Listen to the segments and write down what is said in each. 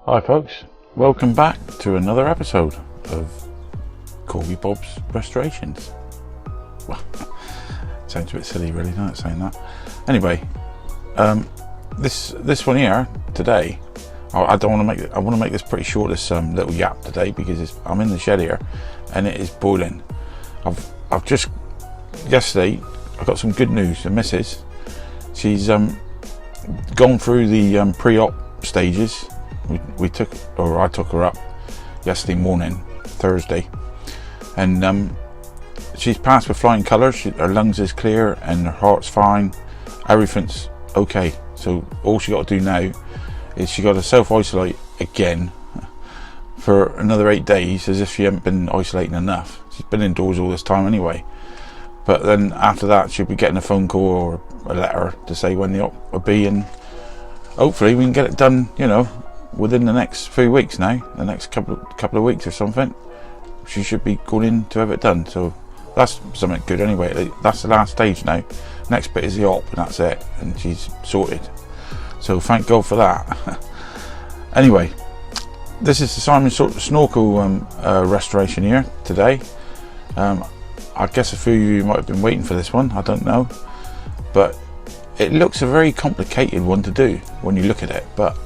Hi folks, welcome back to another episode of Corgi Bob's Restorations. Well, sounds a bit silly really, doesn't it, saying that? Anyway, this one here today, I want to make this pretty short, this little yap today, because I'm in the shed here and it is boiling. I've just yesterday I got some good news. The missus, she's gone through the pre-op stages. I took her up yesterday morning, Thursday, and she's passed with flying colours. Her lungs is clear and her heart's fine. Everything's okay. So all she got to do now is she got to self-isolate again for another 8 days, as if she hadn't been isolating enough. She's been indoors all this time anyway. But then after that, she'll be getting a phone call or a letter to say when the op will be, and hopefully we can get it done, you know, within the next few weeks now, the next couple of weeks or something. She should be going in to have it done, so that's something good anyway. That's the last stage now. Next bit is the op, and that's it, and she's sorted, so thank God for that. Anyway, this is the Simon Snorkel restoration here today. I guess a few of you might have been waiting for this one, I don't know, but it looks a very complicated one to do when you look at it, but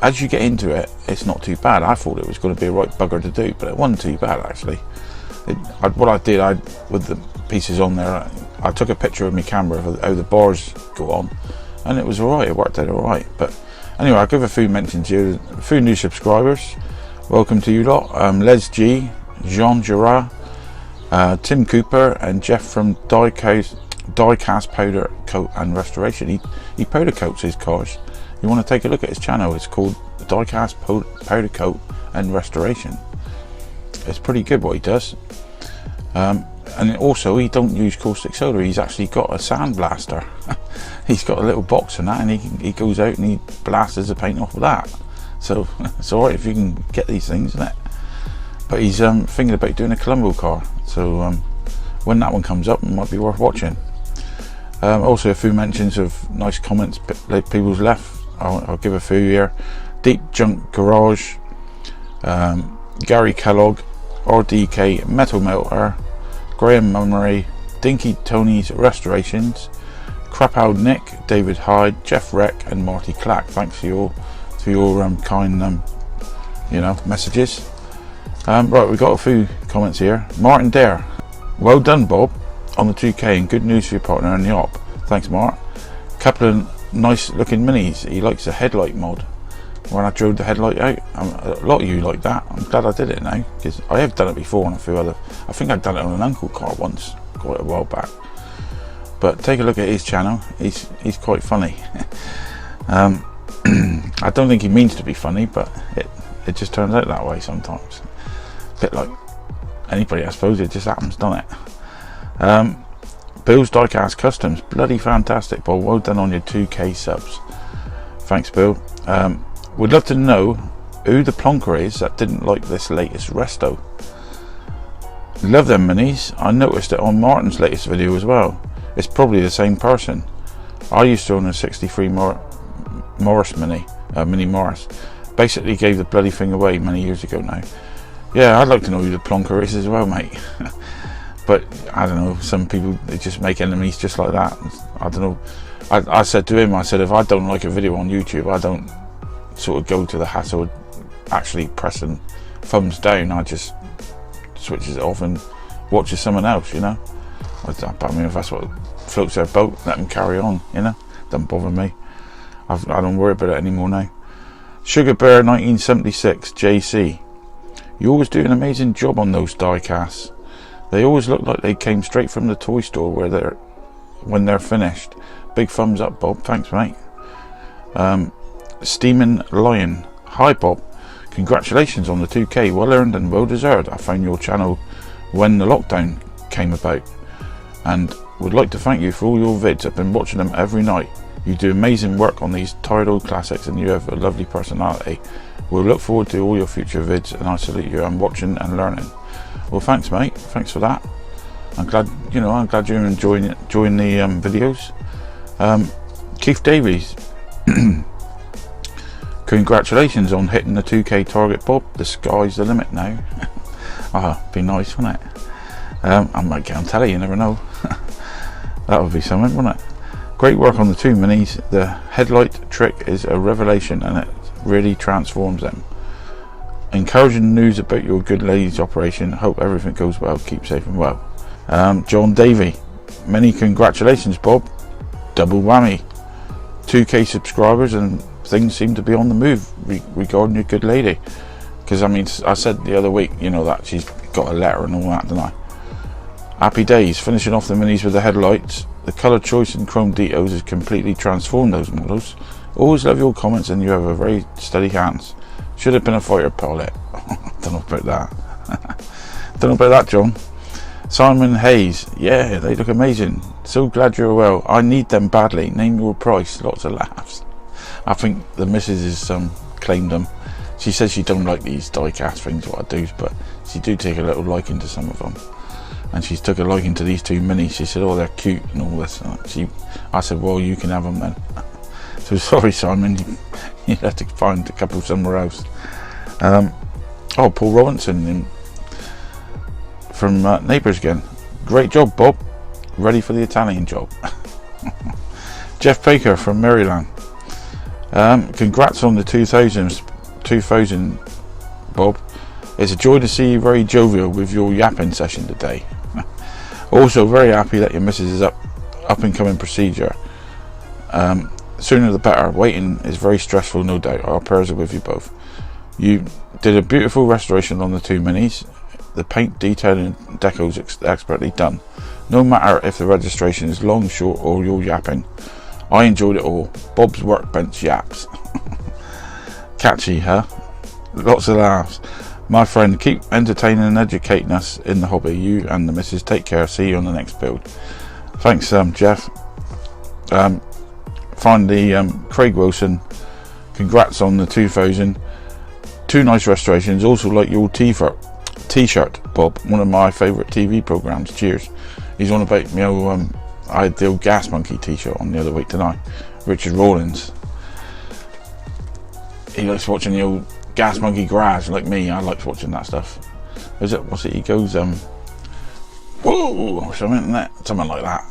as you get into it, it's not too bad. I thought it was going to be a right bugger to do, but it wasn't too bad actually. What I did, with the pieces on there, I took a picture of my camera of how the bars go on, and it was alright, it worked out alright. But anyway, I'll give a few mentions here. A few new subscribers, welcome to you lot. Les G, Jean Gerard, Tim Cooper, and Jeff from Diecast Powder Coat and Restoration. He powder coats his cars. You want to take a look at his channel. It's called Diecast Powder Coat and Restoration. It's pretty good what he does. And also, he don't use caustic soda. He's actually got a sandblaster. He's got a little box and that, and he goes out and he blasts the paint off of that. So it's alright if you can get these things, isn't it? But he's thinking about doing a Colombo car. So when that one comes up, it might be worth watching. Also a few mentions of nice comments people's left. I'll give a few here. Deep Junk Garage, Gary Kellogg, RDK Metal Melter, Graham Mummery, Dinky Tony's Restorations, Crapowd Nick, David Hyde, Jeff Reck, and Marty Clack. Thanks for your kind messages. Right, we've got a few comments here. Martin Dare, well done Bob on the 2K, and good news for your partner and the op. Thanks Mark. Couple of nice looking minis. He likes the headlight mod when I drilled the headlight out. A lot of you like that. I'm glad I did it now, because I have done it before on a few other. I think I've done it on an uncle car once, quite a while back. But take a look at his channel. He's quite funny. I don't think he means to be funny, but it just turns out that way sometimes. A bit like anybody, I suppose. It just happens, doesn't it? Bill's Diecast Customs, bloody fantastic, Bob. Well done on your 2K subs. Thanks, Bill. We'd love to know who the plonker is that didn't like this latest resto. Love them minis. I noticed it on Martin's latest video as well. It's probably the same person. I used to own a 63 Morris Mini Morris. Basically gave the bloody thing away many years ago now. Yeah, I'd like to know who the plonker is as well, mate. But I don't know, some people, they just make enemies just like that. I don't know. I said to him, I said, if I don't like a video on YouTube, I don't sort of go to the hassle of actually pressing thumbs down. I just switches it off and watches someone else, you know. I mean, if that's what floats their boat, let them carry on, you know. Doesn't bother me. I don't worry about it anymore now. Sugar Bear 1976 JC, you always do an amazing job on those die casts. They always look like they came straight from the toy store when they're finished. Big thumbs up, Bob. Thanks, mate. Steaming Lion, hi Bob. Congratulations on the 2K. Well earned and well deserved. I found your channel when the lockdown came about, and would like to thank you for all your vids. I've been watching them every night. You do amazing work on these tired old classics, and you have a lovely personality. We'll look forward to all your future vids, and I salute you. I'm watching and learning. Well, thanks, mate. Thanks for that. I'm glad you're enjoying the videos. Keith Davies, Congratulations on hitting the 2k target, Bob. The sky's the limit now. Oh, be nice, wouldn't it? I might get on telly, you never know. That would be something, wouldn't it? Great work on the two minis. The headlight trick is a revelation and it really transforms them. Encouraging news about your good lady's operation. Hope everything goes well. Keep safe and well. John Davey, many congratulations, Bob. Double whammy. 2k subscribers and things seem to be on the move regarding your good lady. Because I mean, I said the other week, you know, that she's got a letter and all that, didn't I? Happy days. Finishing off the minis with the headlights. The colour choice and chrome details has completely transformed those models. Always love your comments and you have a very steady hands. Should have been a fighter pilot. Don't know about that. Don't know about that, John. Simon Hayes. Yeah, they look amazing. So glad you're well. I need them badly. Name your price. Lots of laughs. I think the missus has claimed them. She says she don't like these die-cast things, what I do, but she do take a little liking to some of them. And she's took a liking to these two minis. She said, oh, they're cute and all this. I said, well, you can have them then. So sorry, Simon, you have to find a couple somewhere else. Oh, Paul Robinson from Neighbours again. Great job, Bob. Ready for the Italian job. Jeff Baker from Maryland. Congrats on the 2000, Bob. It's a joy to see you very jovial with your yapping session today. Also very happy that your missus is up and coming procedure. Sooner the better. Waiting is very stressful, no doubt. Our prayers are with you both. You did a beautiful restoration on the two minis. The paint, detail and deco is expertly done. No matter if the registration is long, short or you're yapping. I enjoyed it all. Bob's workbench yaps. Catchy, huh? Lots of laughs. My friend, keep entertaining and educating us in the hobby. You and the missus take care. See you on the next build. Thanks, Jeff. Finally, Craig Wilson. Congrats on the 2000. Two nice restorations. Also like your t-shirt, Bob. One of my favourite TV programmes. Cheers. He's on about me. I had the old Gas Monkey t-shirt on the other week tonight. Richard Rawlins. He likes watching the old Gas Monkey garage like me. I like watching that stuff. What's it? He goes whoa, or something like that.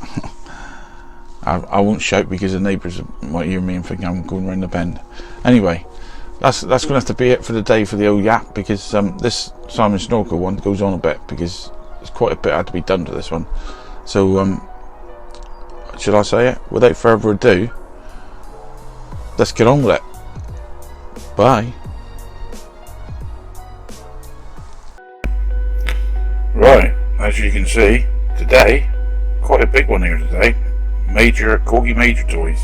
I won't shout because the neighbours might hear me and think I'm going round the bend. Anyway, that's going to have to be it for the day for the old yap, because this Simon Snorkel one goes on a bit because there's quite a bit had to be done to this one. So should I say it? Without further ado, let's get on with it. Bye. Right, as you can see, today, quite a big one here today. Corgi Major toys.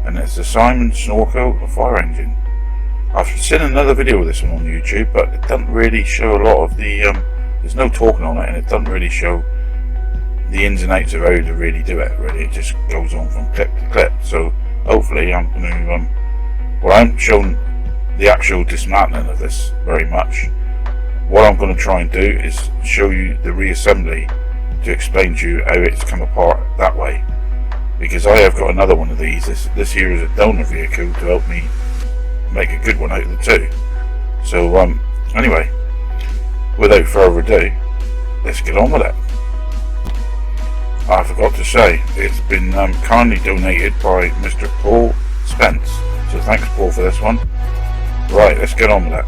And it's the Simon Snorkel fire engine. I've seen another video of this one on YouTube, but it doesn't really show a lot of the, there's no talking on it, and it doesn't really show the ins and outs of how to really do it, really. It just goes on from clip to clip. So hopefully I'm going to, well, I haven't shown the actual dismantling of this very much. What I'm going to try and do is show you the reassembly to explain to you how it's come apart that way, because I have got another one of these. This here is a donor vehicle to help me make a good one out of the two. So anyway, without further ado, let's get on with it. I forgot to say, it's been kindly donated by Mr. Paul Spence, so thanks Paul for this one. Right, let's get on with it.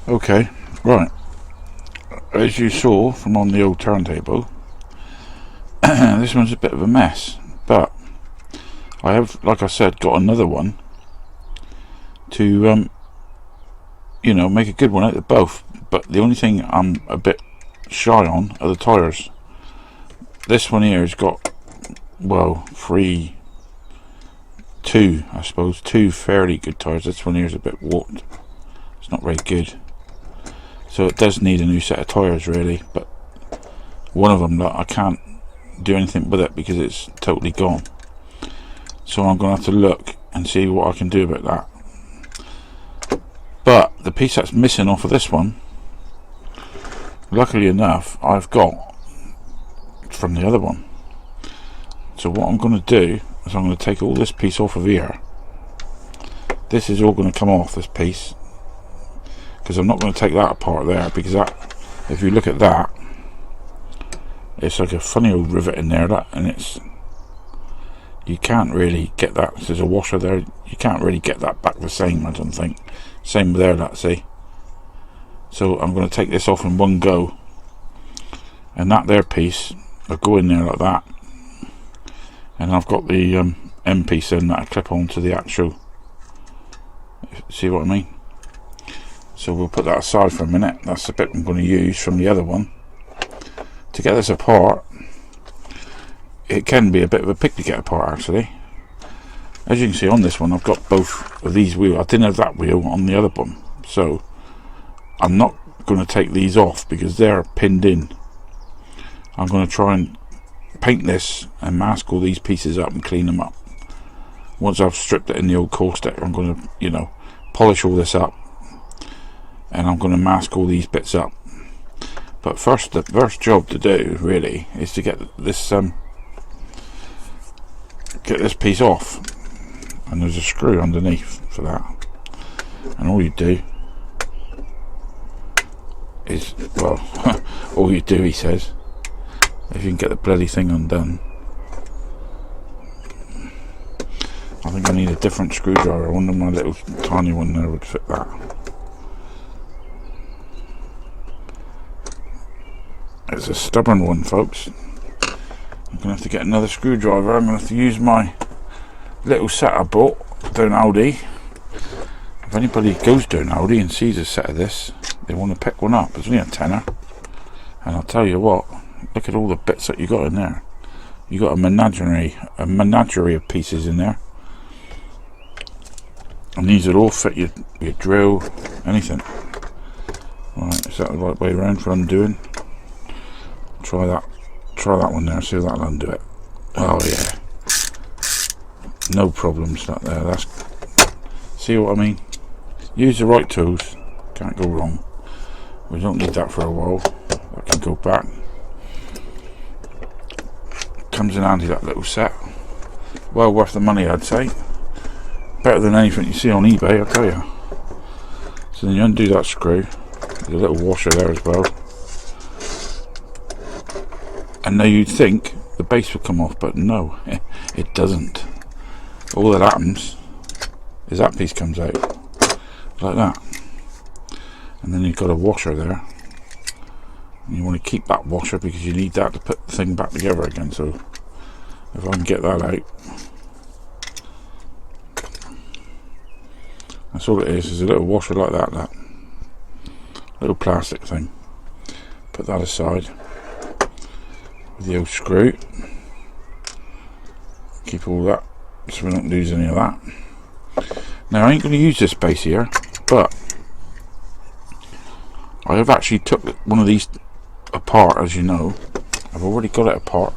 Okay, right, as you saw from on the old turntable, this one's a bit of a mess, but I have, like I said, got another one to you know, make a good one out of both. But the only thing I'm a bit shy on are the tyres. This one here has got, well, two fairly good tyres. This one here is a bit warped. It's not very good. So it does need a new set of tyres really, but one of them, I can't do anything with it because it's totally gone. So I'm going to have to look and see what I can do about that. But the piece that's missing off of this one, luckily enough, I've got from the other one. So what I'm going to do is I'm going to take all this piece off of here. This is all going to come off, this piece, because I'm not going to take that apart there, because that, if you look at that, it's like a funny old rivet in there, that, and it's, you can't really get that. There's a washer there, you can't really get that back the same, I don't think. Same there, that, see. So I'm going to take this off in one go, and that there piece will go in there like that, and I've got the end piece in that I clip onto the actual, see what I mean? So we'll put that aside for a minute. That's the bit I'm going to use from the other one to get this apart. It can be a bit of a pig to get apart, actually. As you can see on this one, I've got both of these wheels. I didn't have that wheel on the other one, so I'm not going to take these off because they're pinned in. I'm going to try and paint this and mask all these pieces up and clean them up. Once I've stripped it in the old caustic, I'm going to, you know, polish all this up, and I'm going to mask all these bits up. But first, the first job to do really is to get this piece off, and there's a screw underneath for that. And all you do is, well, all you do, he says, if you can get the bloody thing undone. I think I need a different screwdriver. I wonder if my little tiny one there would fit that. It's a stubborn one, folks. I'm going to have to get another screwdriver. I'm going to have to use my little set I bought down Aldi. If anybody goes down Aldi and sees a set of this, they want to pick one up. It's only a tenner. And I'll tell you what, look at all the bits that you got in there. You got a menagerie of pieces in there. And these will all fit your drill, anything. Right, is that the right way around for undoing? Try that one there, see if that'll undo it. Oh yeah. No problems that there. That's, see what I mean? Use the right tools, can't go wrong. We don't need that for a while. That can go back. Comes in handy, that little set. Well worth the money, I'd say. Better than anything you see on eBay, I tell you. So then you undo that screw. There's a little washer there as well. And now you'd think the base would come off, but no, it doesn't. All that happens is that piece comes out like that, and then you've got a washer there, and you want to keep that washer because you need that to put the thing back together again. So if I can get that out, that's all it is a little washer like that little plastic thing. Put that aside with the old screw. Keep all that so we don't lose any of that. Now I ain't going to use this base here, but I have actually took one of these apart, as you know. I've already got it apart.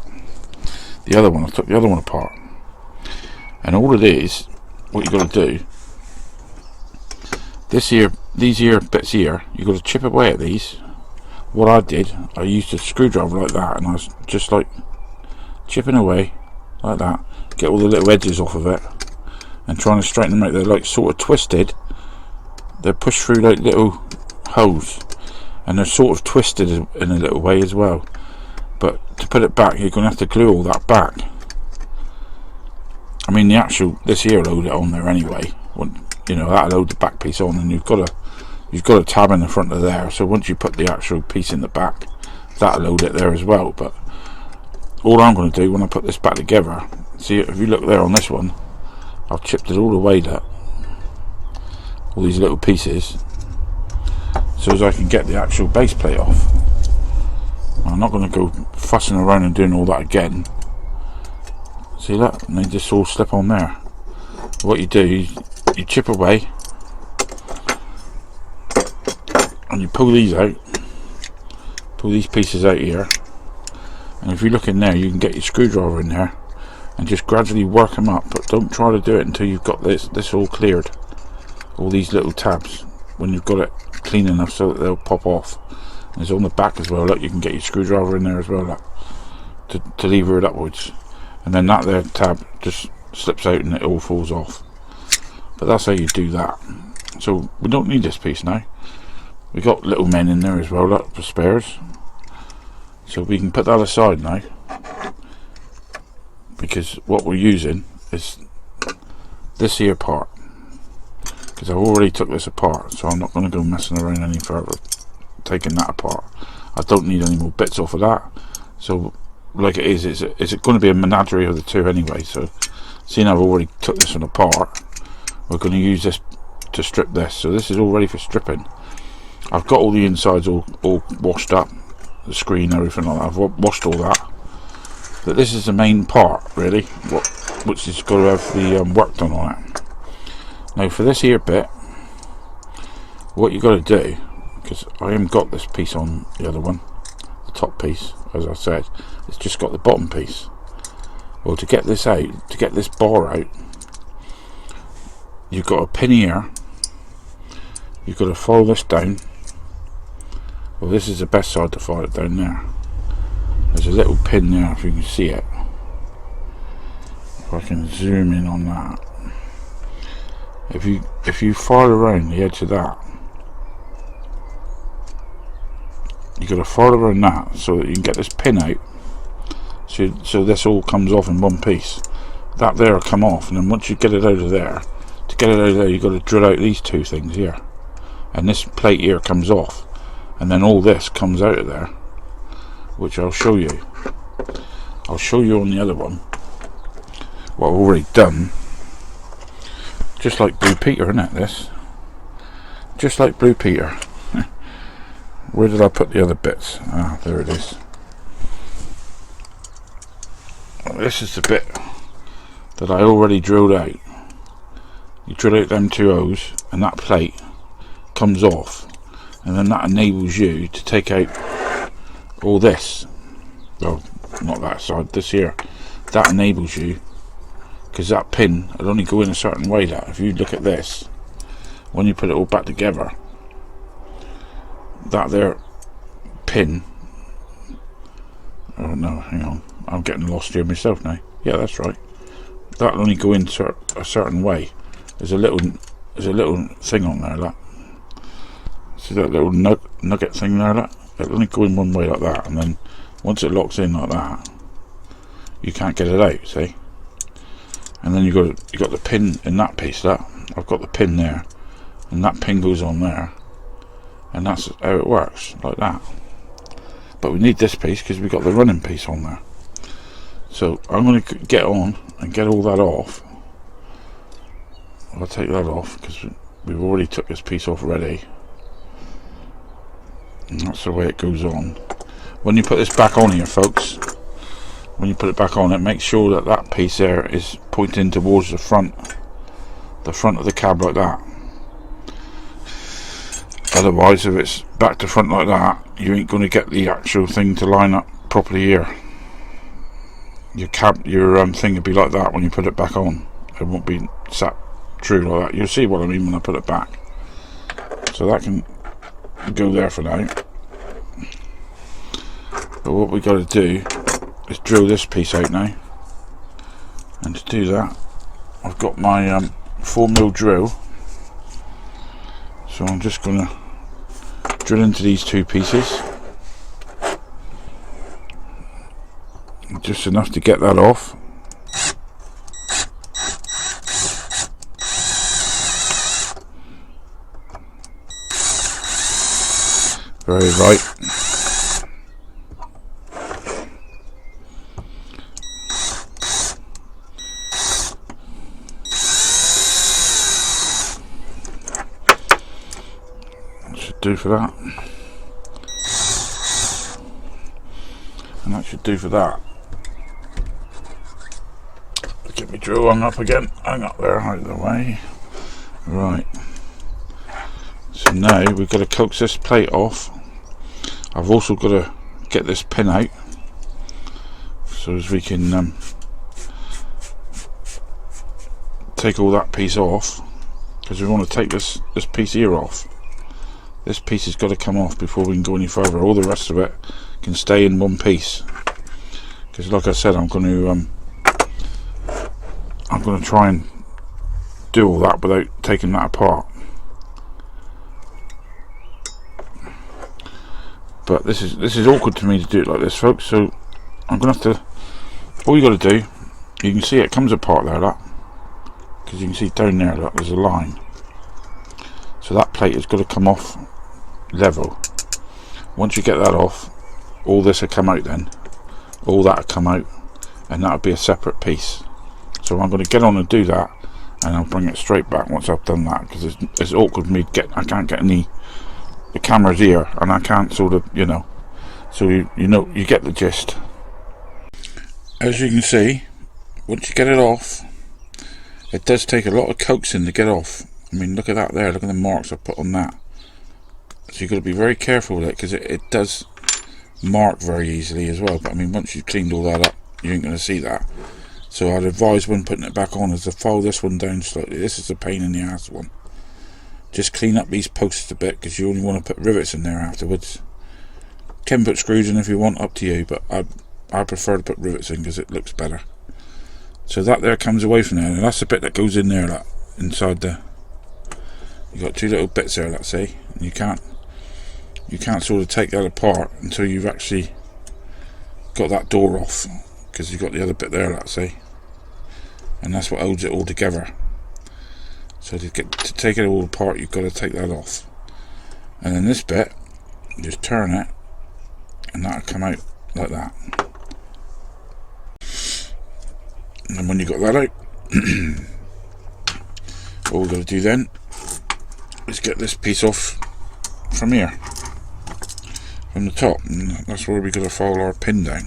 The other one, I took the other one apart, and all it is, what you got to do, these here bits here, you got to chip away at these. What I did, I used a screwdriver like that, and I was just like chipping away like that, get all the little edges off of it, and trying to straighten them out. They're like sort of twisted, they're pushed through like little holes, and they're sort of twisted in a little way as well. But to put it back, you're going to have to glue all that back. I mean, the actual, this here will hold it on there anyway. You know, that'll hold the back piece on, and you've got a tab in the front of there, so once you put the actual piece in the back, that'll hold it there as well. But all I'm going to do when I put this back together, see if you look there on this one, I've chipped it all away, that all these little pieces, so as I can get the actual base plate off. I'm not going to go fussing around and doing all that again. See that? And they just all slip on there. What you do, you chip away and you pull these out, pull these pieces out here, and if you look in there, you can get your screwdriver in there and just gradually work them up. But don't try to do it until you've got this all cleared, all these little tabs, when you've got it clean enough so that they'll pop off. And it's on the back as well. Look, you can get your screwdriver in there as well. Look. to lever it upwards, and then that there tab just slips out and it all falls off. But that's how you do that. So we don't need this piece now. We got little men in there as well, look, for spares. So we can put that aside now, because what we're using is this here part, because I've already took this apart, so I'm not going to go messing around any further taking that apart. I don't need any more bits off of that. So like it is it going to be a menagerie of the two anyway. So seeing I've already took this one apart, we're going to use this to strip this. So this is all ready for stripping. I've got all the insides all washed up, the screen, everything like that. I've washed all that. But this is the main part really, which is got to have the work done on it. Now for this here bit, what you got to do, because I haven't got this piece on the other one, the top piece, as I said, it's just got the bottom piece. Well, to get this out, to get this bar out, you've got a pin here, you've got to follow this down. Well, this is the best side to follow it down there. There's a little pin there, if you can see it. If I can zoom in on that. If you follow around the edge of that, you got to follow around that so that you can get this pin out. So this all comes off in one piece. That there will come off, and then once you get it out of there, to get it out of there, you've got to drill out these two things here, and this plate here comes off, and then all this comes out of there, which I'll show you. I'll show you on the other one what I've already done. Just like Blue Peter, isn't it, this? Just like Blue Peter. Where did I put the other bits? Ah, there it is. This is the bit that I already drilled out. You drill out them two O's and that plate comes off, and then that enables you to take out all this. Well, not that side, this here. That enables you, because that pin will only go in a certain way. That if you look at this, when you put it all back together, that there pin, oh no, hang on, I'm getting lost here myself now. Yeah, that's right, that'll only go in a certain way. There's a little thing on there, look. See that little nugget thing there, look? It'll only go in one way like that, and then once it locks in like that, you can't get it out, see? And then you got the pin in that piece. That I've got the pin there, and that pin goes on there, and that's how it works, like that. But we need this piece because we've got the running piece on there. So I'm going to get on and get all that off. I'll take that off because we've already took this piece off already, and that's the way it goes on. When you put this back on here, folks, when you put it back on, it makes sure that that piece there is pointing towards the front of the cab like that. Otherwise, if it's back to front like that, you ain't going to get the actual thing to line up properly here. Your thing will be like that when you put it back on. It won't be sat true like that. You'll see what I mean when I put it back. So that can go there for now. But what we got to do is drill this piece out now. And to do that, I've got my 4mm drill. So I'm just going to drill into these two pieces, just enough to get that off. Very right. Do for that, and that should do for that. Get my drill hung up again, hung up there out of the way. Right, so now we've got to coax this plate off. I've also got to get this pin out so as we can take all that piece off, because we want to take this piece here off. This piece has got to come off before we can go any further. All the rest of it can stay in one piece, because like I said, I'm going to try and do all that without taking that apart. But this is awkward to me to do it like this, folks, so I'm going to have to, all you got to do, you can see it comes apart there, look, because you can see down there, look, there's a line. So that plate has got to come off level. Once you get that off, all this will come out then, all that will come out, and that'll be a separate piece. So I'm going to get on and do that, and I'll bring it straight back once I've done that, because it's awkward for me to I can't get any, the camera's here, and I can't sort of, you know, so you know, you get the gist. As you can see, once you get it off, it does take a lot of coaxing to get off. I mean, look at that there, look at the marks I put on that. So you've got to be very careful with it, because it does mark very easily as well. But I mean, once you've cleaned all that up, you ain't going to see that. So I'd advise when putting it back on is to file this one down slightly. This is a pain in the ass one. Just clean up these posts a bit, because you only want to put rivets in there afterwards. Can put screws in if you want, up to you, but I prefer to put rivets in because it looks better. So that there comes away from there, and that's the bit that goes in there, like, inside the, you got two little bits there, let's say, and you can't sort of take that apart until you've actually got that door off, because you've got the other bit there, let's say, and that's what holds it all together. So to take it all apart, you've got to take that off, and then this bit, you just turn it, and that'll come out like that. And when you got that out, all we've got to do then is get this piece off from here, from the top, and that's where we've got to file our pin down.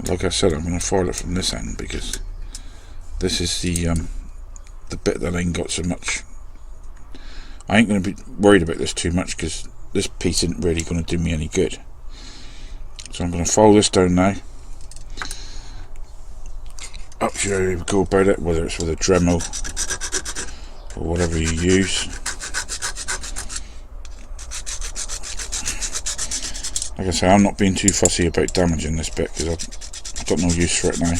Like I said, I'm going to file it from this end, because this is the bit that ain't got so much. I ain't going to be worried about this too much, because this piece isn't really going to do me any good. So I'm going to file this down now. Up to how you go about it, whether it's with a Dremel or whatever you use. Like I say, I'm not being too fussy about damaging this bit, because I've got no use for it now.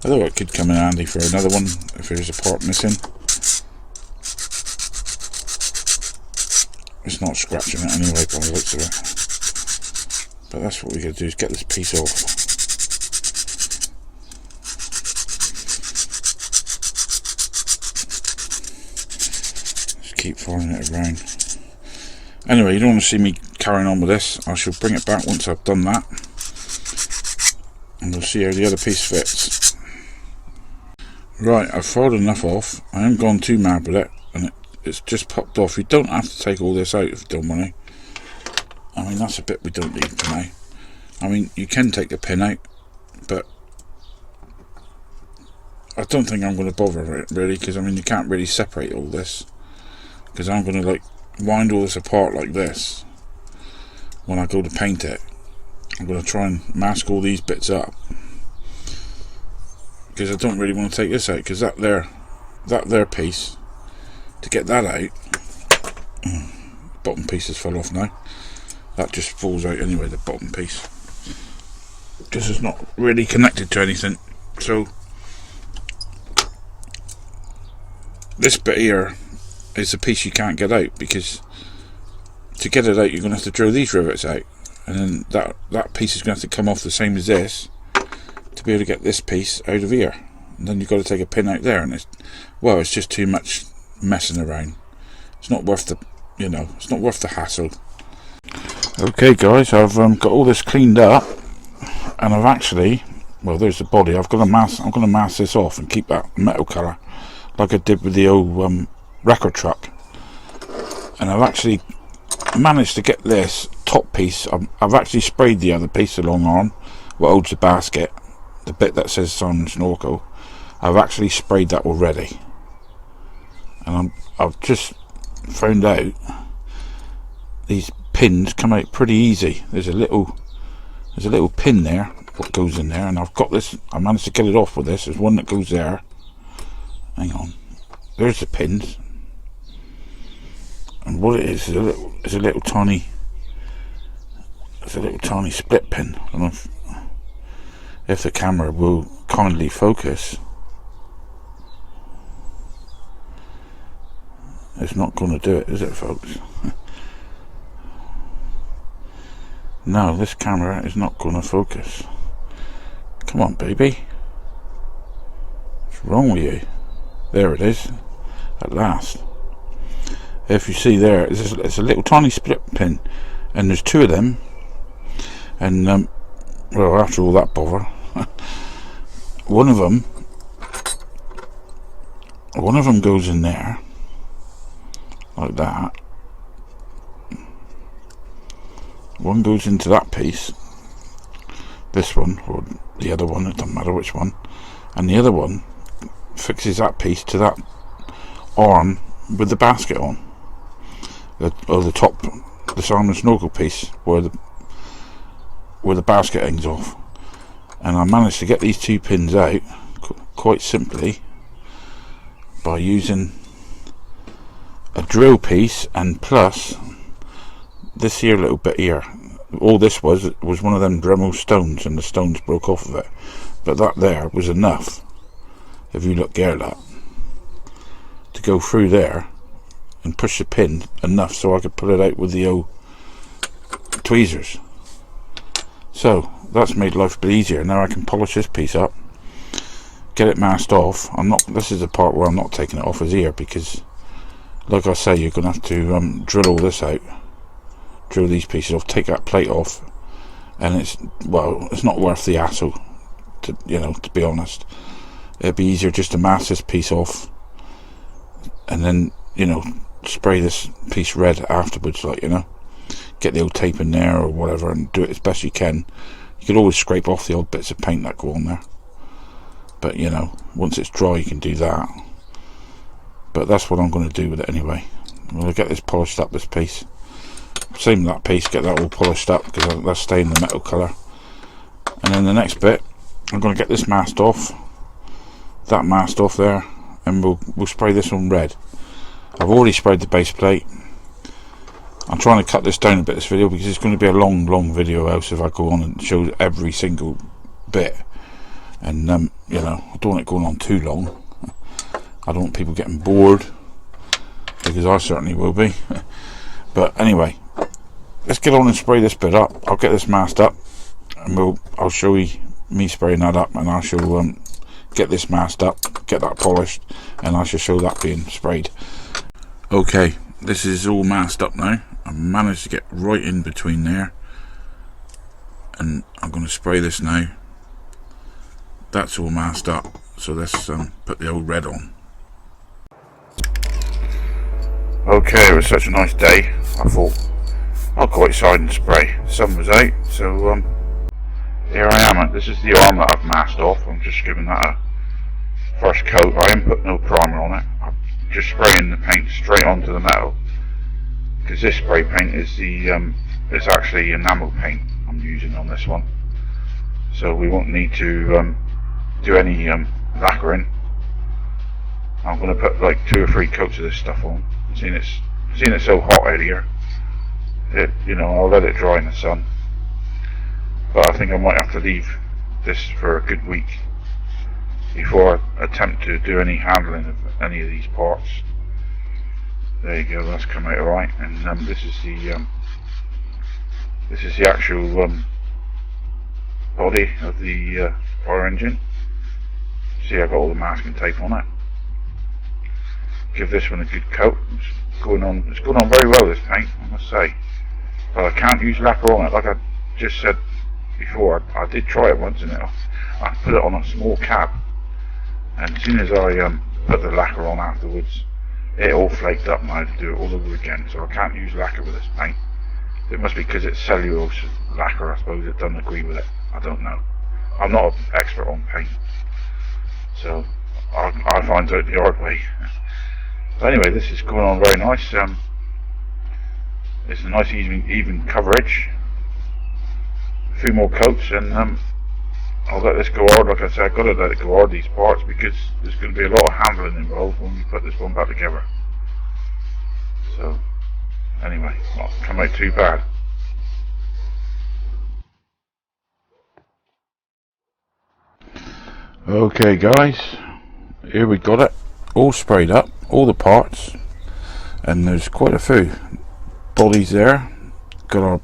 Although it could come in handy for another one if there's a part missing. It's not scratching it anyway by the looks of it. But that's what we're going to do, is get this piece off. Keep following it around. Anyway, you don't want to see me carrying on with this. I shall bring it back once I've done that, and we'll see how the other piece fits. Right, I've filed enough off. I haven't gone too mad with it, and it's just popped off. You don't have to take all this out if you don't want to. I mean, that's a bit we don't need for now. I mean, you can take the pin out, but I don't think I'm going to bother with it really, because I mean, you can't really separate all this. Because I'm going to like wind all this apart like this when I go to paint it. I'm going to try and mask all these bits up, because I don't really want to take this out, because that there piece, to get that out, bottom piece has fell off now. That just falls out anyway, the bottom piece, because it's not really connected to anything. So this bit here is the piece you can't get out, because to get it out you're going to have to drill these rivets out, and then that piece is going to have to come off the same as this to be able to get this piece out of here, and then you've got to take a pin out there, and it's just too much messing around. It's not worth the, you know, it's not worth the hassle. Okay guys, I've got all this cleaned up, and I've actually, well, there's the body. I'm going to mask this off and keep that metal colour like I did with the old record truck, and I've actually managed to get this top piece. I've actually sprayed the other piece, the long arm, what holds the basket, the bit that says on Snorkel. I've actually sprayed that already, and I've just found out these pins come out pretty easy. There's a little pin there what goes in there, and I've got this. I managed to get it off with this. There's one that goes there. Hang on, there's the pins. And what it is a little tiny split pin. I don't know if if the camera will kindly focus. It's not going to do it, is it, folks? No, this camera is not going to focus. Come on, baby. What's wrong with you? There it is, at last. If you see there, it's a little tiny split pin, and there's two of them. And well, after all that bother, one of them goes in there like that. One goes into that piece, this one or the other one, it doesn't matter which one, and the other one fixes that piece to that arm with the basket on, the top, the salmon snorkel piece where the basket hangs off. And I managed to get these two pins out quite simply by using a drill piece and plus this here little bit here. All this was one of them Dremel stones, and the stones broke off of it, but that there was enough, if you look there, that to go through there and push the pin enough so I could pull it out with the old tweezers. So that's made life a bit easier. Now I can polish this piece up, get it masked off. This is the part where I'm not taking it off, is here, because like I say, you're gonna have to drill all this out, drill these pieces off, take that plate off, and it's not worth the hassle, to be honest. It'd be easier just to mask this piece off and then spray this piece red afterwards, get the old tape in there or whatever and do it as best you can. You could always scrape off the old bits of paint that go on there, but once it's dry you can do that. But that's what I'm going to do with it anyway. I'm going to get this polished up, this piece, same with that piece, get that all polished up because that's staying the metal colour. And then the next bit, I'm going to get this masked off, that masked off there, and we'll spray this one red. I've already sprayed the base plate. I'm trying to cut this down a bit, this video, because it's going to be a long video else if I go on and show every single bit. And I don't want it going on too long. I don't want people getting bored, because I certainly will be. But anyway, let's get on and spray this bit up. I'll get this masked up, and I'll show you me spraying that up, and I shall get this masked up, get that polished, and I shall show that being sprayed. Okay, this is all masked up now. I managed to get right in between there, and I'm going to spray this now. That's all masked up, so let's put the old red on. Okay, it was such a nice day. I thought I'll go outside and spray. The sun was out, so here I am. This is the arm that I've masked off. I'm just giving that a first coat. I haven't put no primer on it. I'm just spraying the paint straight onto the metal, because this spray paint is it's actually enamel paint I'm using on this one, so we won't need to do any lacquering. I'm going to put like 2 or 3 coats of this stuff on. Seeing it's so hot out here, I'll let it dry in the sun, but I think I might have to leave this for a good week before I attempt to do any handling of any of these parts. There you go, that's come out alright. And this is the actual body of the fire engine. See, I got all the masking tape on it. Give this one a good coat. It's going on very well, this paint, I must say. But I can't use lacquer on it, like I just said before. I did try it once, and I put it on a small cab, and as soon as I put the lacquer on afterwards, it all flaked up, and I had to do it all over again. So I can't use lacquer with this paint. It must be because it's cellulose lacquer, I suppose. It doesn't agree with it. I don't know. I'm not an expert on paint, so I'll find out the hard way. But anyway, this is going on very nice. It's a nice even coverage. A few more coats, and I'll let this go hard. Like I said, I've got to let it go hard, these parts, because there's going to be a lot of handling involved when we put this one back together. So anyway, not come out too bad. Okay guys, here we got it all sprayed up, all the parts, and there's quite a few bodies there. Got our,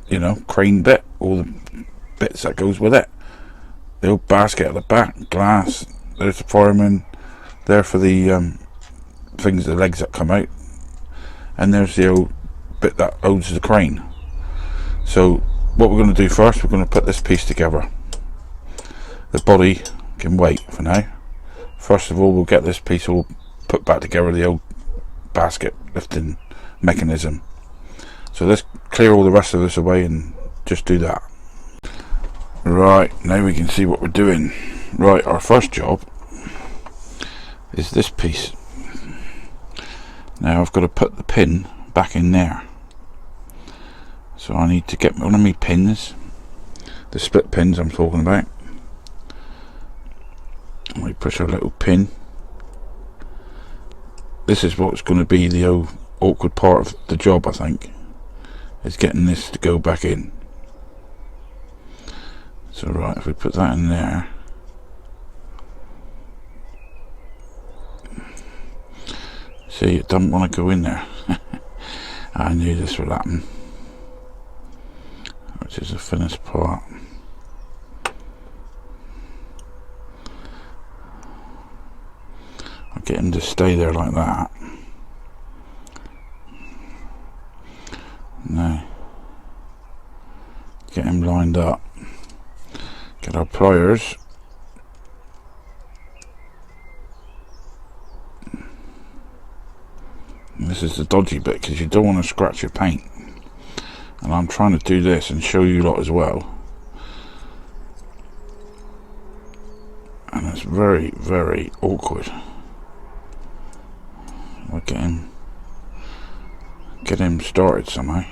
you know, crane bit, all the bits that goes with it, the old basket at the back, glass, there's the fireman there for the things, the legs that come out, and there's the old bit that holds the crane. So what we're going to do first, we're going to put this piece together. The body can wait for now. First of all, we'll get this piece all put back together, the old basket lifting mechanism. So let's clear all the rest of this away and just do that. Right, now we can see what we're doing. Right, our first job is this piece. Now I've got to put the pin back in there. So I need to get one of my pins, the split pins I'm talking about. We push a little pin. This is what's going to be the awkward part of the job, I think, is getting this to go back in. So right, if we put that in there, see, it doesn't want to go in there. I knew this would happen. Which is the finished part. I'll get him to stay there like that. Now, get him lined up. Get our pliers. And this is the dodgy bit because you don't want to scratch your paint. And I'm trying to do this and show you lot as well. And it's very, very awkward. We'll get him started somehow.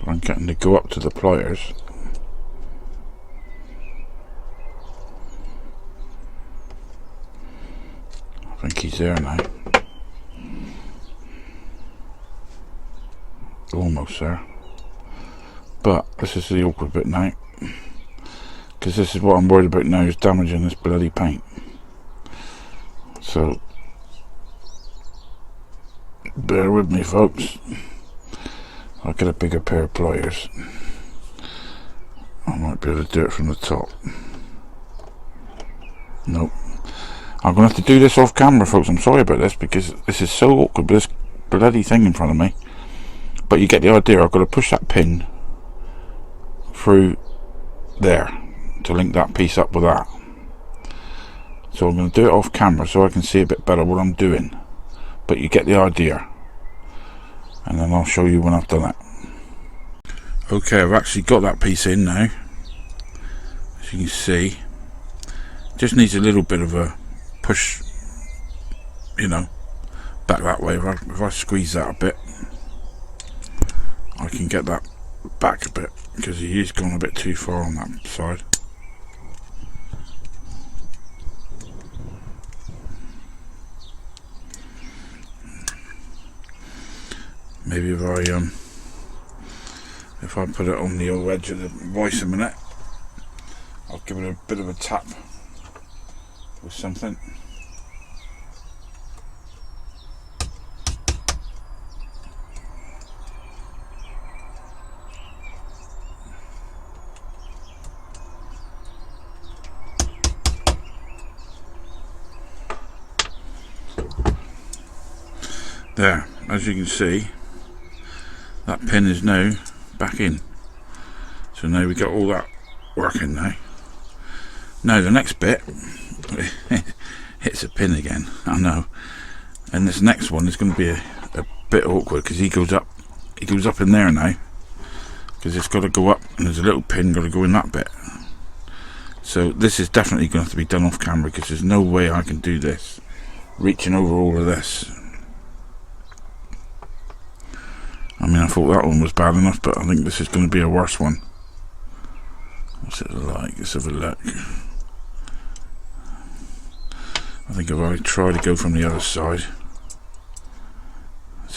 I'm getting to go up to the pliers. I think he's there now. Almost there. But this is the awkward bit now, because this is what I'm worried about now, is damaging this bloody paint. So bear with me, folks. I'll get a bigger pair of pliers. I might be able to do it from the top. Nope. I'm going to have to do this off camera, folks. I'm sorry about this, because this is so awkward with this bloody thing in front of me. But you get the idea. I've got to push that pin through there to link that piece up with that. So I'm going to do it off camera so I can see a bit better what I'm doing. But you get the idea. And then I'll show you when I've done it. Okay, I've actually got that piece in now. As you can see, just needs a little bit of a push, you know, back that way. If I squeeze that a bit, I can get that back a bit, because he is gone a bit too far on that side. Maybe if I put it on the old edge of the voice a minute, I'll give it a bit of a tap with something. There, as you can see, that pin is now back in. So now we got all that working now. Now the next bit hits a pin again, I know. And this next one is going to be a bit awkward, because he goes up in there now, because it's got to go up, and there's a little pin got to go in that bit. So this is definitely going to have to be done off camera, because there's no way I can do this reaching over all of this. I mean, I thought that one was bad enough, but I think this is going to be a worse one. What's it like? Let's have a look. I think if I try to go from the other side,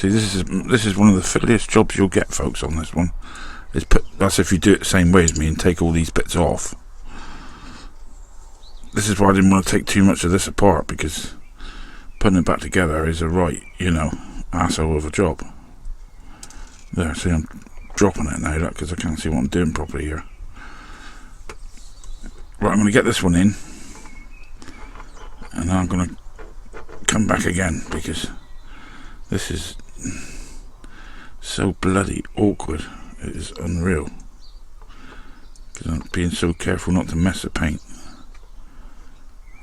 See, this is one of the fiddliest jobs you'll get, folks, on this one. That's if you do it the same way as me and take all these bits off. This is why I didn't want to take too much of this apart, because putting it back together is a right, you know, asshole of a job. There, see, I'm dropping it now, because I can't see what I'm doing properly here. Right, I'm going to get this one in, and then I'm going to come back again, because this is so bloody awkward. It is unreal, because I'm being so careful not to mess the paint.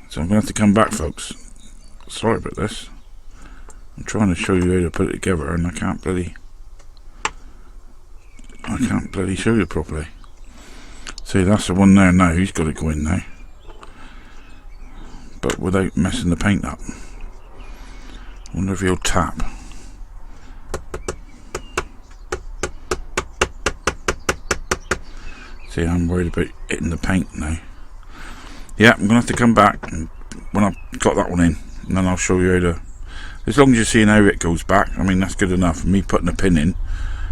So I'm going to have to come back, folks. Sorry about this. I'm trying to show you how to put it together, and I can't bloody show you properly. See, that's the one there now. He's got to go in now, but without messing the paint up. I wonder if he'll tap. See, I'm worried about hitting the paint now. Yeah, I'm going to have to come back and when I've got that one in, and then I'll show you how to... As long as you're seeing how it goes back, I mean, that's good enough. Me putting a pin in,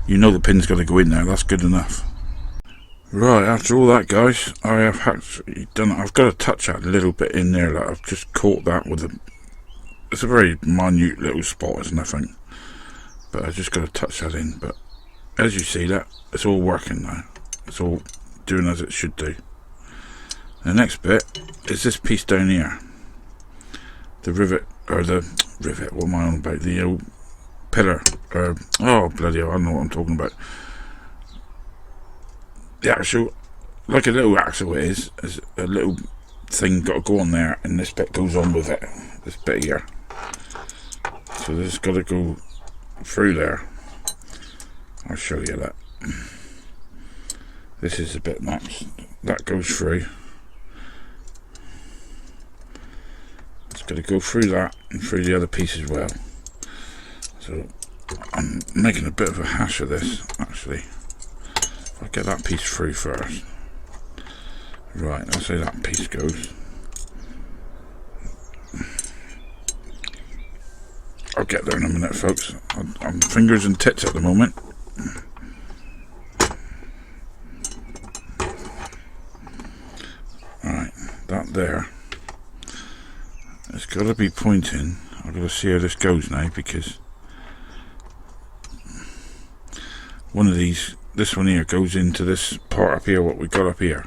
you know the pin's got to go in there, that's good enough. Right, after all that, guys, I have actually done it. I've got to touch that little bit in there. Like, I've just caught that with a... It's a very minute little spot, it's nothing. But I just got to touch that in. But as you see, that it's all working now. It's all doing as it should do. The next bit is this piece down here. The rivet, or the rivet, what am I on about? The old pillar. Oh, bloody hell, I don't know what I'm talking about. The actual, like a little axle it is a little thing got to go on there, and this bit goes on with it. This bit here. So this has got to go through there. I'll show you that. This is the bit that goes through. It's got to go through that and through the other piece as well. So I'm making a bit of a hash of this, actually. If I get that piece through first. Right, let's see that piece goes. I'll get there in a minute, folks. I'm fingers and tits at the moment. Alright, that there. It's got to be pointing. I've got to see how this goes now, because one of these, this one here, goes into this part up here, what we got up here.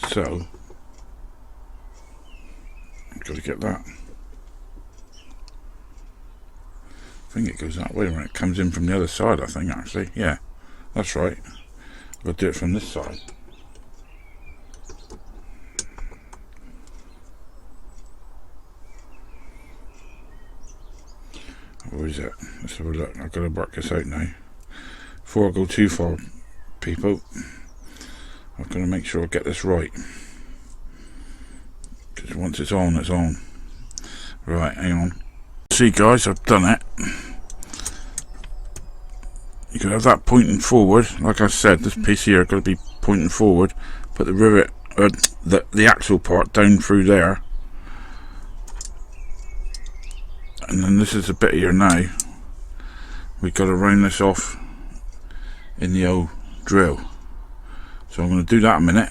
So I've got to get that. I think it goes that way when it comes in from the other side, I think, actually. Yeah, that's right. I've got to do it from this side. Where is it? Let's have a look. I've got to work this out now. Before I go too far, people, I've got to make sure I get this right. Because once it's on, it's on. Right, hang on. See, guys, I've done it. You can have that pointing forward. Like I said, this piece here got to be pointing forward. Put the rivet, or the axle part down through there. And then this is a bit here now. We've got to round this off in the old drill. So I'm going to do that in a minute.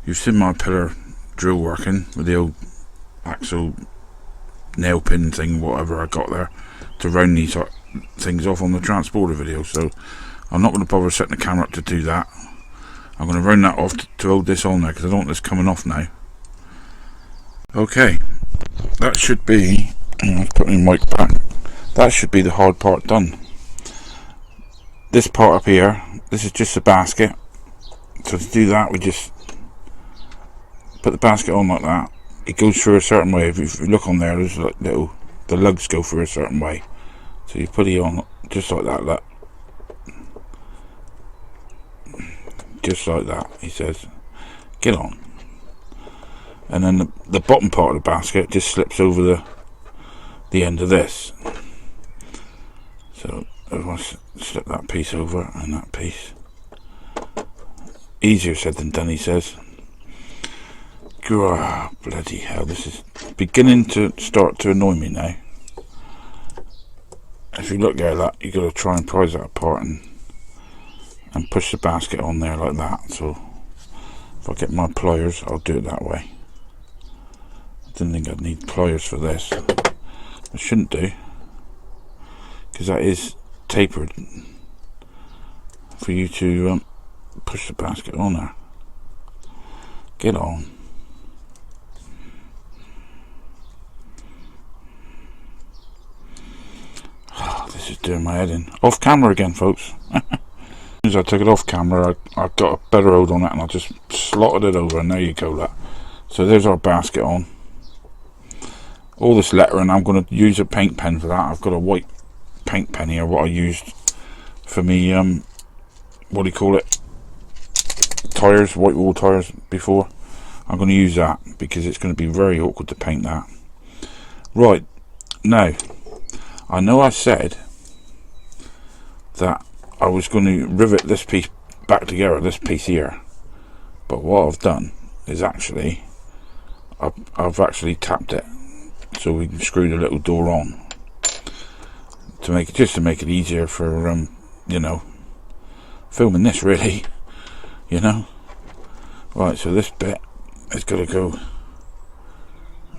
You've seen my pillar drill working with the old axle nail pin thing, whatever I got there, to round these things off on the transporter video. So I'm not going to bother setting the camera up to do that. I'm going to round that off to hold this on there, because I don't want this coming off now. Okay, that should be... I've put my mic back. That should be the hard part done. This part up here, this is just a basket. So to do that, we just put the basket on like that. It goes through a certain way. If you look on there, there's like the lugs go through a certain way. So you put it on just like that. Look. Just like that, he says. Get on. And then the bottom part of the basket just slips over the end of this. So if I slip that piece over and that piece, easier said than done, he says. Oh, bloody hell, this is beginning to start to annoy me now. If you look at that, you've got to try and prise that apart and push the basket on there like that. So if I get my pliers, I'll do it that way. I didn't think I'd need pliers for this. I shouldn't do, because that is tapered for you to push the basket on there. Get on. Oh, this is doing my head in. Off camera again, folks. As I took it off camera, I got a better hold on it, and I just slotted it over, and there you go. That. So there's our basket on. All this lettering, I'm going to use a paint pen for that. I've got a white paint pen here, what I used for me, what do you call it? Tyres, white wall tyres before. I'm going to use that because it's going to be very awkward to paint that. Right, now, I know I said that I was going to rivet this piece back together, this piece here, but what I've done is actually I've actually tapped it so we can screw the little door on to make it, just to make it easier for you know, filming this, really, you know. Right, so this bit has got to go,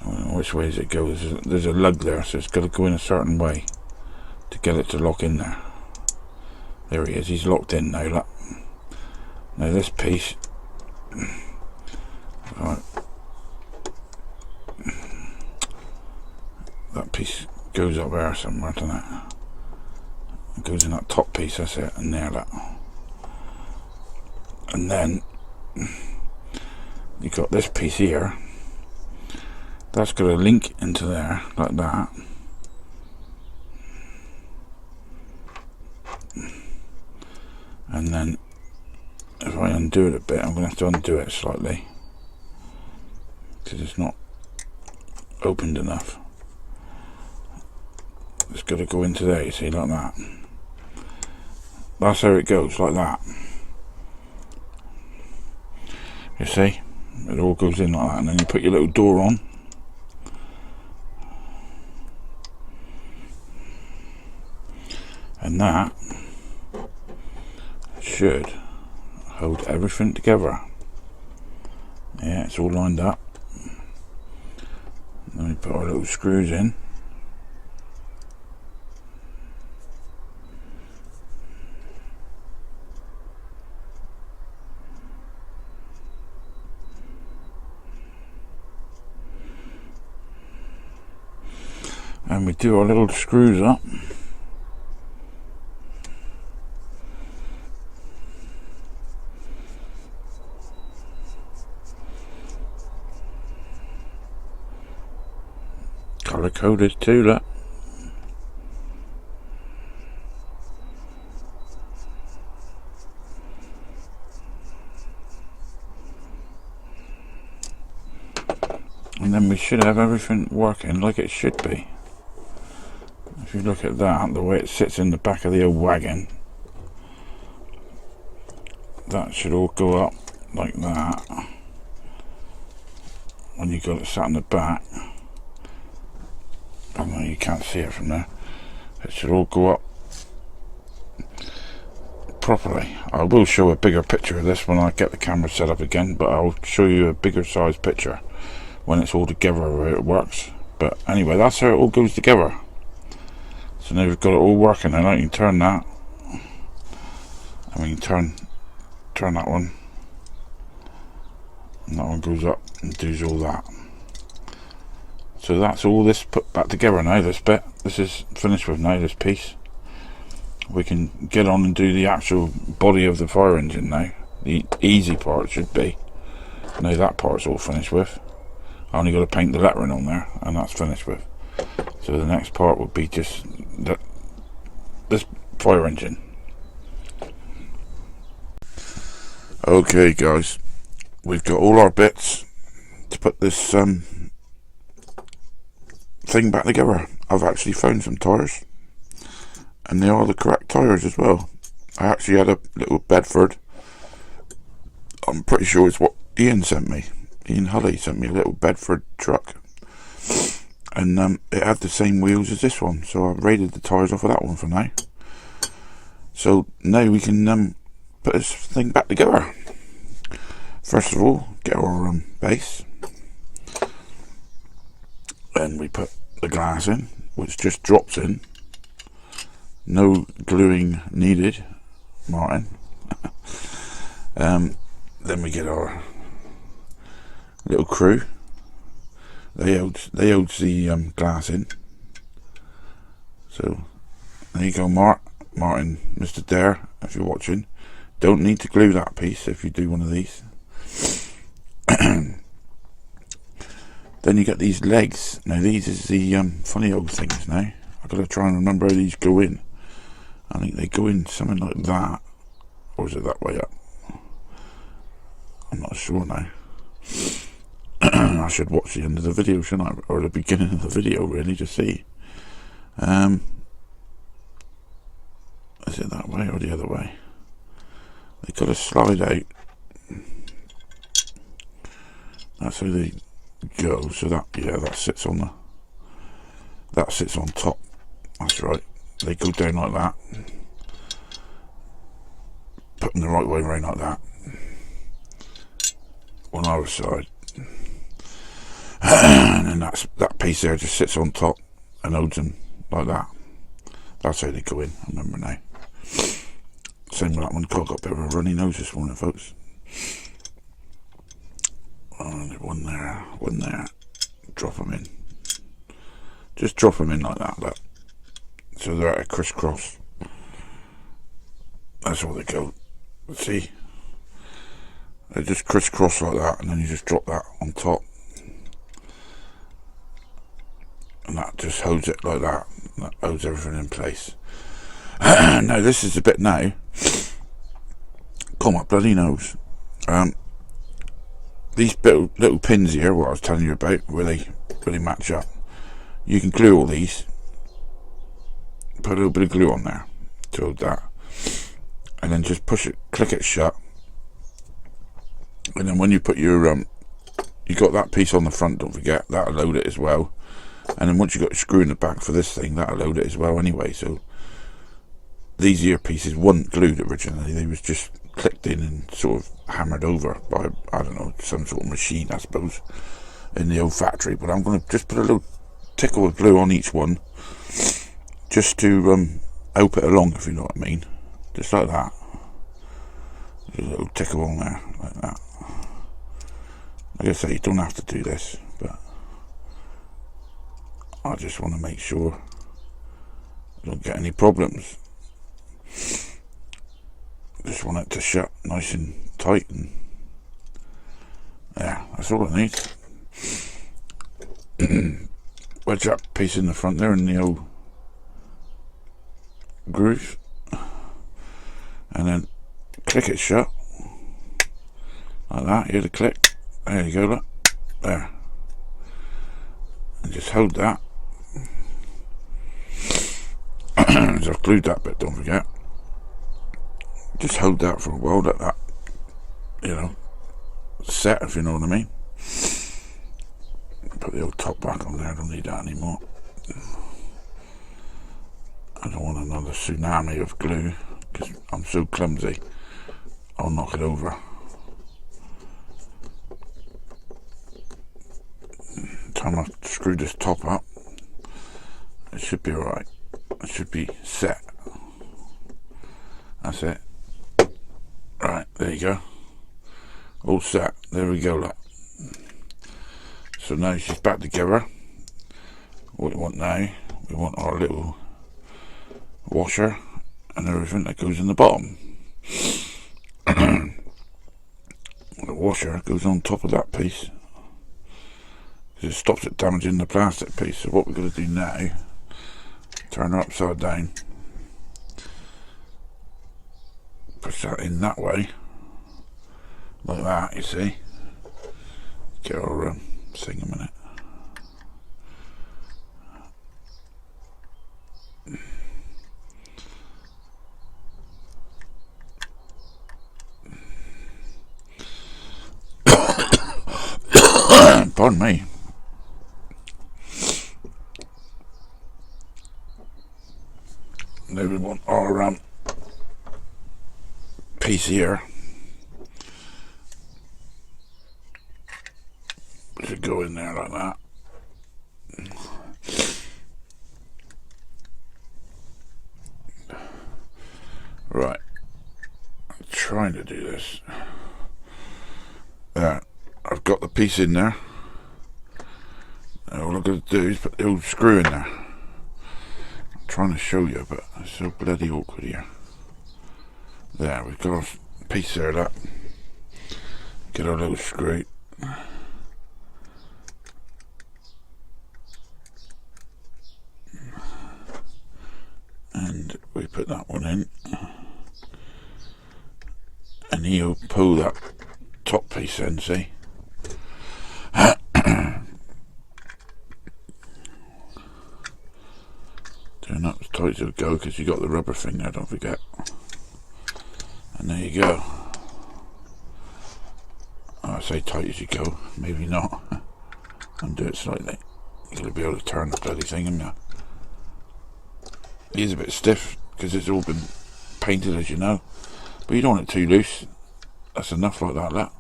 I don't know which way does it go. There's a lug there, so it's got to go in a certain way to get it to lock in there. There he is, he's locked in now. Look. Now this piece, right, that piece goes up there somewhere, doesn't it? It goes in that top piece, that's it, and there, look. And then you got this piece here, that's got to link into there like that. And then if I undo it a bit, I'm going to have to undo it slightly because it's not opened enough. It's got to go into there, you see, like that. That's how it goes, like that. You see, it all goes in like that, and then you put your little door on. And that should hold everything together. Yeah, it's all lined up. Then we put our little screws in. And we do our little screws up. Colour coded too, look. And then we should have everything working like it should be. If you look at that, the way it sits in the back of the old wagon, that should all go up like that. When you got it sat in the back, I know you can't see it from there, it should all go up properly. I will show a bigger picture of this when I get the camera set up again, but I'll show you a bigger size picture when it's all together where it works. But anyway, that's how it all goes together. So now we've got it all working, and now you can turn that, and we can turn that one, and that one goes up and does all that. So that's all this put back together now, this bit. This is finished with now, this piece. We can get on and do the actual body of the fire engine now. The easy part should be. Now that part's all finished with. I only got to paint the lettering on there, and that's finished with. So the next part would be just this fire engine. Okay guys, we've got all our bits to put this thing back together. I've actually found some tyres, and they are the correct tyres as well. I actually had a little Bedford, I'm pretty sure it's what Ian sent me, Ian Hulley sent me a little Bedford truck, and it had the same wheels as this one, so I raided the tyres off of that one for now. So now we can put this thing back together. First of all, get our base, and we put the glass in, which just drops in. No gluing needed, Martin. Then we get our little crew. They hold the glass in. So there you go, Martin, Mr. Dare, if you're watching. Don't need to glue that piece if you do one of these. Then you get these legs. Now these is the funny old things now. I've got to try and remember how these go in. I think they go in something like that. Or is it that way up? I'm not sure now. I should watch the end of the video, shouldn't I? Or the beginning of the video, really, to see. Is it that way or the other way? They've got to slide out. That's how they go. So that, yeah, that sits on top. That's right. They go down like that. Put them the right way around like that. On our side. And then that piece there just sits on top and holds them like that. That's how they go in, I remember now. Same with that one. God, got a bit of a runny nose this morning, folks. One there. Drop them in. Just drop them in like that, look. So they're at a crisscross. That's how they go. See? They just crisscross like that, and then you just drop that on top. And that just holds it like that. That holds everything in place. Now this is the bit now. Come on, bloody nose. These little pins here, what I was telling you about, where they match up. You can glue all these. Put a little bit of glue on there to hold that, and then just push it, click it shut. And then when you put your you got that piece on the front, don't forget, that'll load it as well. And then once you got your screw in the back for this thing, that'll load it as well anyway. So these ear pieces weren't glued originally, they was just clicked in and sort of hammered over by, I don't know, some sort of machine, I suppose, in the old factory. But I'm going to just put a little tickle of glue on each one, just to help it along, if you know what I mean. Just like that. There's a little tickle on there, like that. Like I say, you don't have to do this, but I just want to make sure I don't get any problems. Just want it to shut nice and tight, and yeah, that's all I need. Wedge that piece in the front there in the old groove, and then click it shut like that. Hear the click. There you go, look. There. And just hold that. So I've glued that bit, don't forget. Just hold that for a while, let that, you know, set, if you know what I mean. Put the old top back on there, I don't need that anymore. I don't want another tsunami of glue, because I'm so clumsy, I'll knock it over. Time I screw this top up, it should be alright. It should be set. That's it. Right, there you go. All set. There we go, look. So now she's back together. What we want now, we want our little washer and everything that goes in the bottom. The washer goes on top of that piece. It stops it damaging the plastic piece. So what we're going to do now, turn her upside down, push that in that way, like that, you see. Get our thing a minute. Pardon me. Now we want our piece here. Should go in there like that. Right. I'm trying to do this. There. I've got the piece in there. Now all I've got to do is put the old screw in there. I'm trying to show you, but it's so bloody awkward here. There, we've got a piece there, that. Get our little screw. And we put that one in. And he'll pull that top piece in, see? Turn up as tight as it'll go, because you got the rubber thing there, don't forget. And there you go. I say tight as you go, maybe not. Undo it slightly. You're going to be able to turn the bloody thing in there. It is a bit stiff because it's all been painted, as you know, but you don't want it too loose. That's enough like that.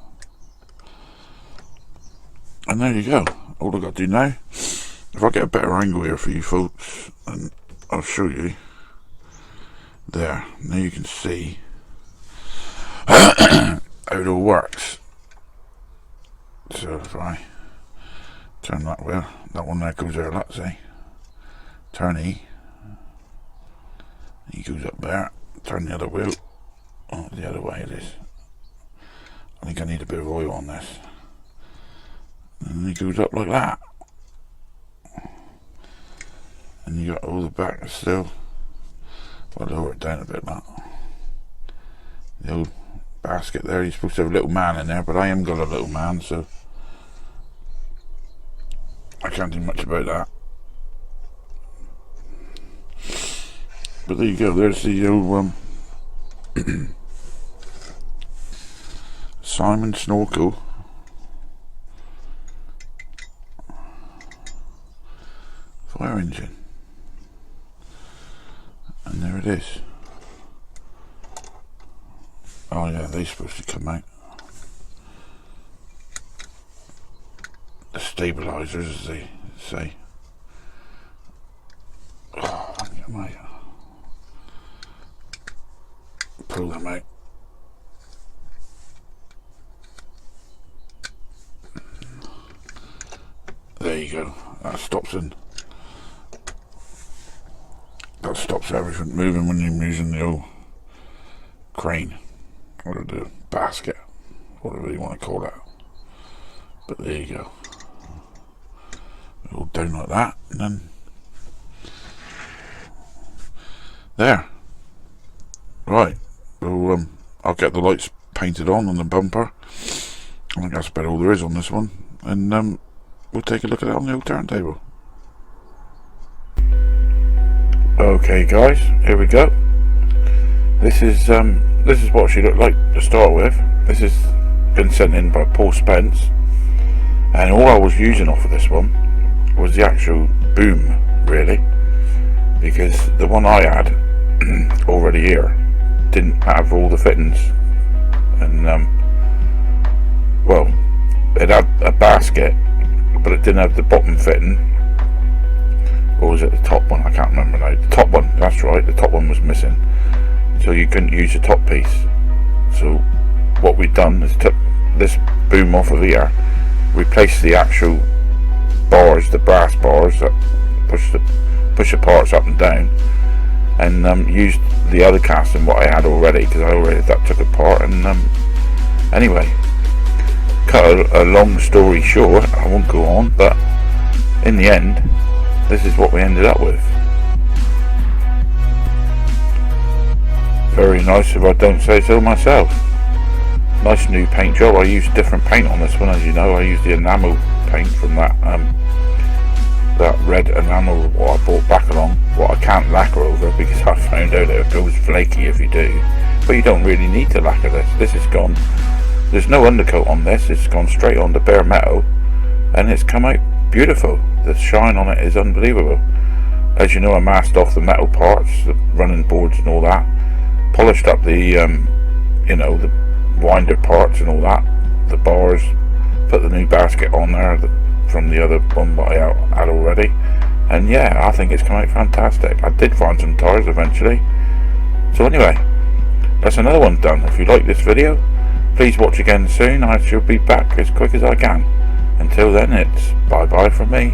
And there you go. All I've got to do now, if I get a better angle here for you folks, and I'll show you. There, now you can see how it all works. So if I turn that wheel, that one there goes there, let's see. Turn E. He goes up there, turn the other wheel. Oh, the other way it is. I think I need a bit of oil on this. And then he goes up like that. And you got all the back still. Well, lower it down a bit, that. The old basket there, you're supposed to have a little man in there, but I haven't got a little man, so I can't do much about that. But there you go, there's the old Simon Snorkel fire engine. And there it is. Oh yeah, they're supposed to come out. The stabilizers, as they say. Oh, I might pull them out. There you go. That stops everything moving when you're using the old crane or the basket, whatever you want to call it. But there you go. All down like that, and then there. Right. So I'll get the lights painted on the bumper. I think that's about all there is on this one, and we'll take a look at it on the old turntable. Okay guys, here we go. This is what she looked like to start with. This has been sent in by Paul Spence, and all I was using off of this one was the actual boom, really, because the one I had already here didn't have all the fittings, and well, it had a basket, but it didn't have the bottom fitting. Or was it the top one? I can't remember now. The top one, that's right, the top one was missing, so you couldn't use the top piece. So what we've done is took this boom off of here, replaced the actual bars, the brass bars that push the parts up and down, and used the other casting what I had already, because I already had that took apart. And anyway, cut a long story short, I won't go on, but in the end, this is what we ended up with. Very nice, if I don't say so myself. Nice new paint job. I used different paint on this one, as you know. I used the enamel paint from that red enamel what I bought back along, what I can't lacquer over, because I found out that it goes flaky if you do. But you don't really need to lacquer this. This is gone. There's no undercoat on this. It's gone straight on to bare metal. and it's come out beautiful. The shine on it is unbelievable. As you know, I masked off the metal parts, the running boards and all that, polished up the you know, the winder parts and all that, the bars, put the new basket on there from the other one that I had already, and yeah, I think it's come out fantastic. I did find some tyres eventually. So anyway, that's another one done. If you like this video, please watch again soon. I shall be back as quick as I can. Until then, it's bye bye from me.